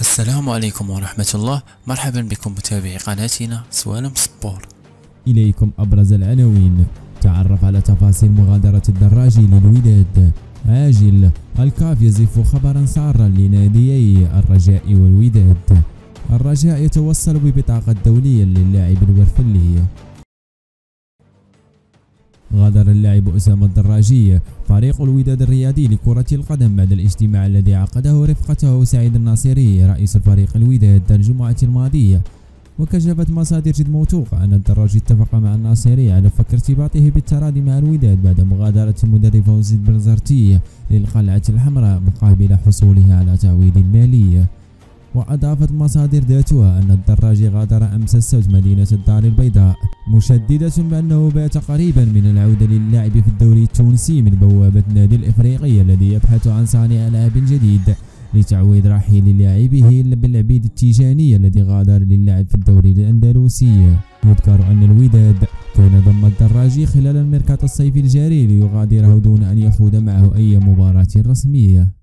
السلام عليكم ورحمة الله. مرحبا بكم متابعي قناتنا سوالم سبور. إليكم أبرز العناوين. تعرف على تفاصيل مغادرة الدراجي للوداد. عاجل، الكاف يزف خبرا سارا لناديي الرجاء والوداد. الرجاء يتوصل ببطاقة دولية للاعب الورفلي. غادر اللاعب أسامة الدراجي فريق الوداد الرياضي لكرة القدم بعد الاجتماع الذي عقده رفقته سعيد الناصري رئيس الفريق الوداد الجمعة الماضية. وكشفت مصادر جد موثوقة أن الدراجي اتفق مع الناصري على فك ارتباطه بالتراضي مع الوداد بعد مغادرة المدرب فوزي بنزرتي للقلعة الحمراء مقابل حصوله على تعويض مالي. وأضافت مصادر ذاتها أن الدراجي غادر أمس السبت مدينة الدار البيضاء، مشددة بأنه بات قريبا من العودة للعب في الدوري التونسي من بوابة النادي الإفريقي الذي يبحث عن صانع ألعاب جديد لتعويض رحيل لاعبه بالعبيد التيجاني الذي غادر للعب في الدوري الأندلسي. يذكر أن الوداد كان ضم الدراجي خلال الميركاتو الصيفي الجاري ليغادره دون أن يخوض معه أي مباراة رسمية.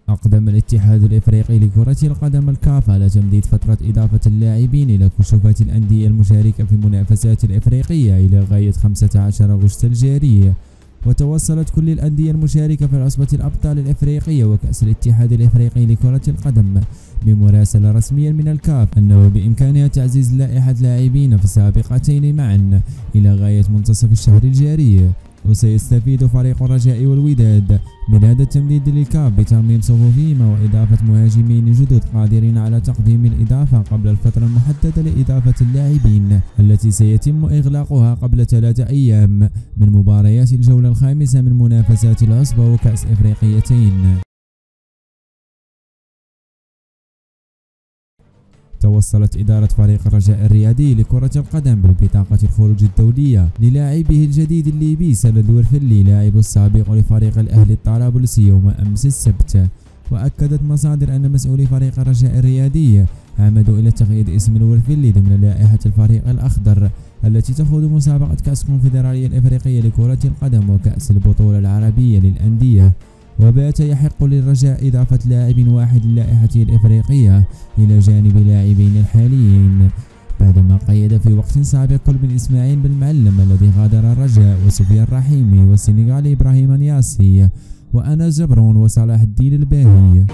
أقدم الاتحاد الإفريقي لكرة القدم الكاف على تمديد فترة إضافة اللاعبين إلى كشوفات الأندية المشاركة في المنافسات الإفريقية إلى غاية 15 أغسطس الجاري. وتوصلت كل الأندية المشاركة في عصبة الأبطال الإفريقية وكأس الاتحاد الإفريقي لكرة القدم بمراسلة رسمية من الكاف أنه بإمكانها تعزيز لائحة لاعبين في السابقتين معا إلى غاية منتصف الشهر الجاري. وسيستفيد فريق الرجاء والوداد من هذا التمديد للكاف بترميم صفوفهما وإضافة مهاجمين جدد قادرين على تقديم الإضافة قبل الفترة المحددة لإضافة اللاعبين التي سيتم إغلاقها قبل 3 أيام من مباريات الجولة الخامسة من منافسات العصبة وكأس إفريقيتين. توصلت إدارة فريق الرجاء الرياضي لكرة القدم ببطاقة الخروج الدولية للاعبه الجديد الليبي سند الورفلي لاعب السابق لفريق الأهلي الطرابلسي يوم أمس السبت. وأكدت مصادر أن مسؤولي فريق الرجاء الرياضي عمدوا إلى تقييد اسم الورفلي ضمن لائحة الفريق الأخضر التي تخوض مسابقة كأس الكونفدرالية الإفريقية لكرة القدم وكأس البطولة العربية للأندية. وبات يحق للرجاء إضافة لاعب واحد للائحته الإفريقية إلى جانب لاعبين الحاليين بعدما قيد في وقت سابق كل من إسماعيل بالمعلم الذي غادر الرجاء وسفيان الرحيمي والسنغالي إبراهيم نياسي وأنس جبرون وصلاح الدين الباهي.